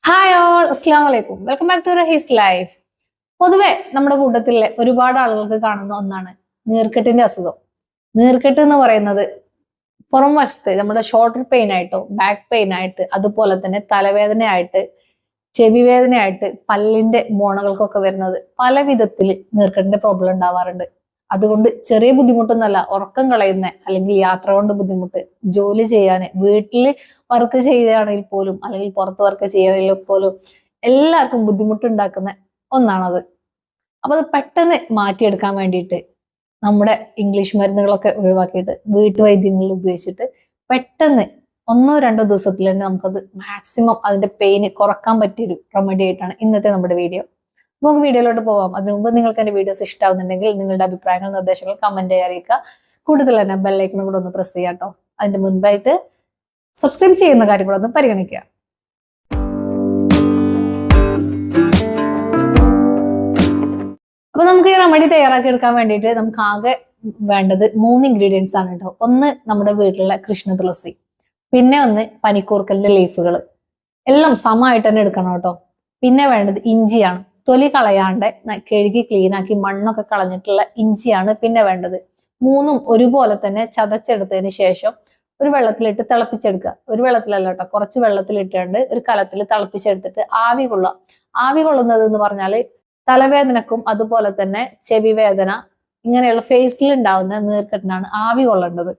Hi all, അസ്സാം വലൈക്കും. Welcome back to his life. പൊതുവെ നമ്മുടെ കൂട്ടത്തിലെ ഒരുപാട് ആളുകൾക്ക് കാണുന്ന ഒന്നാണ് നീർക്കെട്ടിന്റെ അസുഖം. നീർക്കെട്ട് എന്ന് പറയുന്നത് പുറം വശത്ത് നമ്മുടെ ഷോൾഡർ പെയിൻ ആയിട്ടോ, ബാക്ക് പെയിൻ ആയിട്ട്, അതുപോലെ തന്നെ തലവേദനയായിട്ട്, ചെവി വേദനയായിട്ട്, പല്ലിന്റെ മോണകൾക്കൊക്കെ വരുന്നത് പല വിധത്തിൽ നീർക്കെട്ടിന്റെ പ്രോബ്ലം ഉണ്ടാവാറുണ്ട്. അതുകൊണ്ട് ചെറിയ ബുദ്ധിമുട്ടൊന്നല്ല, ഉറക്കം കളയുന്ന അല്ലെങ്കിൽ യാത്ര കൊണ്ട് ബുദ്ധിമുട്ട്, ജോലി ചെയ്യാൻ, വീട്ടില് വർക്ക് ചെയ്യുകയാണെങ്കിൽ പോലും അല്ലെങ്കിൽ പുറത്ത് വർക്ക് ചെയ്യുകയാണെങ്കിൽ പോലും എല്ലാവർക്കും ബുദ്ധിമുട്ടുണ്ടാക്കുന്ന ഒന്നാണത്. അപ്പൊ അത് പെട്ടെന്ന് മാറ്റിയെടുക്കാൻ വേണ്ടിയിട്ട് നമ്മുടെ ഇംഗ്ലീഷ് മരുന്നുകളൊക്കെ ഒഴിവാക്കിയിട്ട് വീട്ടുവൈദ്യങ്ങൾ ഉപയോഗിച്ചിട്ട് പെട്ടെന്ന് 1-2 ദിവസത്തിൽ തന്നെ നമുക്കത് മാക്സിമം അതിന്റെ പെയിന് കുറക്കാൻ പറ്റിയൊരു റെമഡി ആയിട്ടാണ് ഇന്നത്തെ നമ്മുടെ വീഡിയോ. നമുക്ക് വീഡിയോയിലോട്ട് പോവാം. അതിനു മുമ്പ് നിങ്ങൾക്ക് എന്റെ വീഡിയോസ് ഇഷ്ടമാവുന്നുണ്ടെങ്കിൽ നിങ്ങളുടെ അഭിപ്രായങ്ങൾ, നിർദ്ദേശങ്ങൾ കമന്റ് ചെയ്യാൻ അറിയിക്കുക. കൂടുതൽ തന്നെ ബെല്ലൈക്കനും കൂടെ ഒന്ന് പ്രസ് ചെയ്യാം കേട്ടോ. അതിന്റെ മുൻപായിട്ട് സബ്സ്ക്രൈബ് ചെയ്യുന്ന കാര്യം കൂടെ ഒന്ന് പരിഗണിക്കുക. അപ്പൊ നമുക്ക് ഈ റെമഡി തയ്യാറാക്കി എടുക്കാൻ വേണ്ടിയിട്ട് നമുക്ക് ആകെ വേണ്ടത് 3 ഇൻഗ്രീഡിയൻസ് ആണ് കേട്ടോ. ഒന്ന് നമ്മുടെ വീട്ടിലുള്ള കൃഷ്ണ തുളസി, പിന്നെ ഒന്ന് പനിക്കൂർക്കലിന്റെ ലീഫുകൾ, എല്ലാം സമമായിട്ട് തന്നെ എടുക്കണം കേട്ടോ. പിന്നെ വേണ്ടത് ഇഞ്ചിയാണ്, തൊലി കളയാണ്ട് കഴുകി ക്ലീൻ ആക്കി മണ്ണൊക്കെ കളഞ്ഞിട്ടുള്ള ഇഞ്ചിയാണ് പിന്നെ വേണ്ടത്. 3ഉം ഒരുപോലെ തന്നെ ചതച്ചെടുത്തതിന് ശേഷം ഒരു വെള്ളത്തിലിട്ട് തിളപ്പിച്ചെടുക്കുക. ഒരു വെള്ളത്തിലല്ല കേട്ടോ, കുറച്ച് വെള്ളത്തിലിട്ടുണ്ട് ഒരു കലത്തിൽ തിളപ്പിച്ചെടുത്തിട്ട് ആവി കൊള്ളുക. ആവി കൊള്ളുന്നത് എന്ന് പറഞ്ഞാല് തലവേദനക്കും അതുപോലെ തന്നെ ചെവി വേദന ഇങ്ങനെയുള്ള ഫേസിൽ ഉണ്ടാവുന്ന നീർക്കെട്ടിനാണ് ആവി കൊള്ളേണ്ടത്.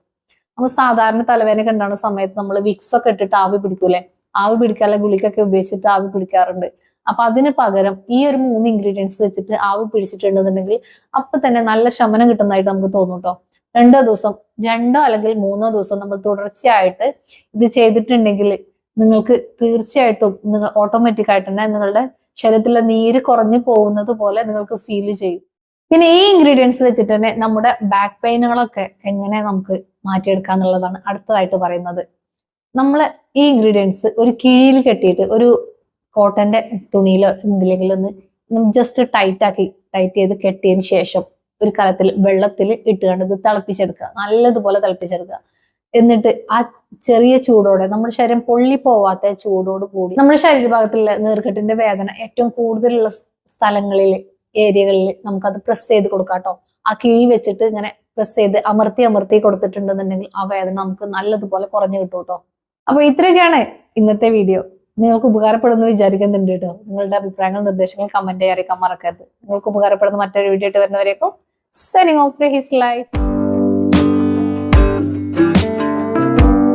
നമ്മൾ സാധാരണ തലവേദനയൊക്കെ ഉണ്ടാകുന്ന സമയത്ത് നമ്മൾ വിക്സ് ഒക്കെ ഇട്ടിട്ട് ആവി പിടിക്കൂലേ, ആവി പിടിക്കാനുള്ള ഗുളികൊക്കെ ഉപയോഗിച്ചിട്ട് ആവി പിടിക്കാറുണ്ട്. അപ്പൊ അതിന് പകരം ഈ ഒരു 3 ഇൻഗ്രീഡിയൻസ് വെച്ചിട്ട് ആവി പിടിച്ചിട്ടുണ്ടെന്നുണ്ടെങ്കിൽ അപ്പൊ തന്നെ നല്ല ശമനം കിട്ടുന്നതായിട്ട് നമുക്ക് തോന്നും കേട്ടോ. 2 ദിവസം, 2 അല്ലെങ്കിൽ 3 ദിവസം നമ്മൾ തുടർച്ചയായിട്ട് ഇത് ചെയ്തിട്ടുണ്ടെങ്കിൽ നിങ്ങൾക്ക് തീർച്ചയായിട്ടും നിങ്ങൾ ഓട്ടോമാറ്റിക് ആയിട്ട് തന്നെ നിങ്ങളുടെ ശരീരത്തിലെ നീര് കുറഞ്ഞു പോകുന്നത് പോലെ നിങ്ങൾക്ക് ഫീൽ ചെയ്യും. പിന്നെ ഈ ഇൻഗ്രീഡിയൻസ് വെച്ചിട്ട് തന്നെ നമ്മുടെ ബാക്ക് പെയിനുകളൊക്കെ എങ്ങനെ നമുക്ക് മാറ്റിയെടുക്കാം എന്നുള്ളതാണ് അടുത്തതായിട്ട് പറയുന്നത്. നമ്മൾ ഈ ഇൻഗ്രീഡിയൻസ് ഒരു കിഴിയിൽ കെട്ടിയിട്ട് ഒരു കോട്ടന്റെ തുണിയിലോ എന്തിലെങ്കിലും ഒന്ന് ജസ്റ്റ് ടൈറ്റ് ചെയ്ത് കെട്ടിയതിന് ശേഷം ഒരു കലത്തിൽ വെള്ളത്തിൽ ഇട്ടുകൊണ്ട് ഇത് തിളപ്പിച്ചെടുക്കുക, നല്ലതുപോലെ തിളപ്പിച്ചെടുക്കുക. എന്നിട്ട് ആ ചെറിയ ചൂടോടെ നമ്മുടെ ശരീരം പൊള്ളിപ്പോവാത്ത ചൂടോട് കൂടി നമ്മുടെ ശരീരഭാഗത്തുള്ള നീർക്കെട്ടിന്റെ വേദന ഏറ്റവും കൂടുതലുള്ള സ്ഥലങ്ങളിൽ, ഏരിയകളിൽ നമുക്കത് പ്രസ് ചെയ്ത് കൊടുക്കാം കേട്ടോ. ആ കിഴി വെച്ചിട്ട് ഇങ്ങനെ പ്രസ് ചെയ്ത് അമർത്തി കൊടുത്തിട്ടുണ്ടെന്നുണ്ടെങ്കിൽ ആ വേദന നമുക്ക് നല്ലതുപോലെ കുറഞ്ഞു കിട്ടും കേട്ടോ. അപ്പൊ ഇത്രയൊക്കെയാണ് ഇന്നത്തെ വീഡിയോ. നിങ്ങൾക്ക് ഉപകാരപ്പെടുന്നു വിചാരിക്കുന്നുണ്ട് കേട്ടോ. നിങ്ങളുടെ അഭിപ്രായങ്ങൾ, നിർദ്ദേശങ്ങൾ കമന്റ് ചെയ്യാൻ അറിയിക്കാൻ മറക്കരുത്. നിങ്ങൾക്ക് ഉപകാരപ്പെടുന്ന മറ്റൊരു വീഡിയോ ആയിട്ട് വരുന്നവരേക്കും സൈനിങ് ഓഫ് ഹിസ് ലൈഫ്.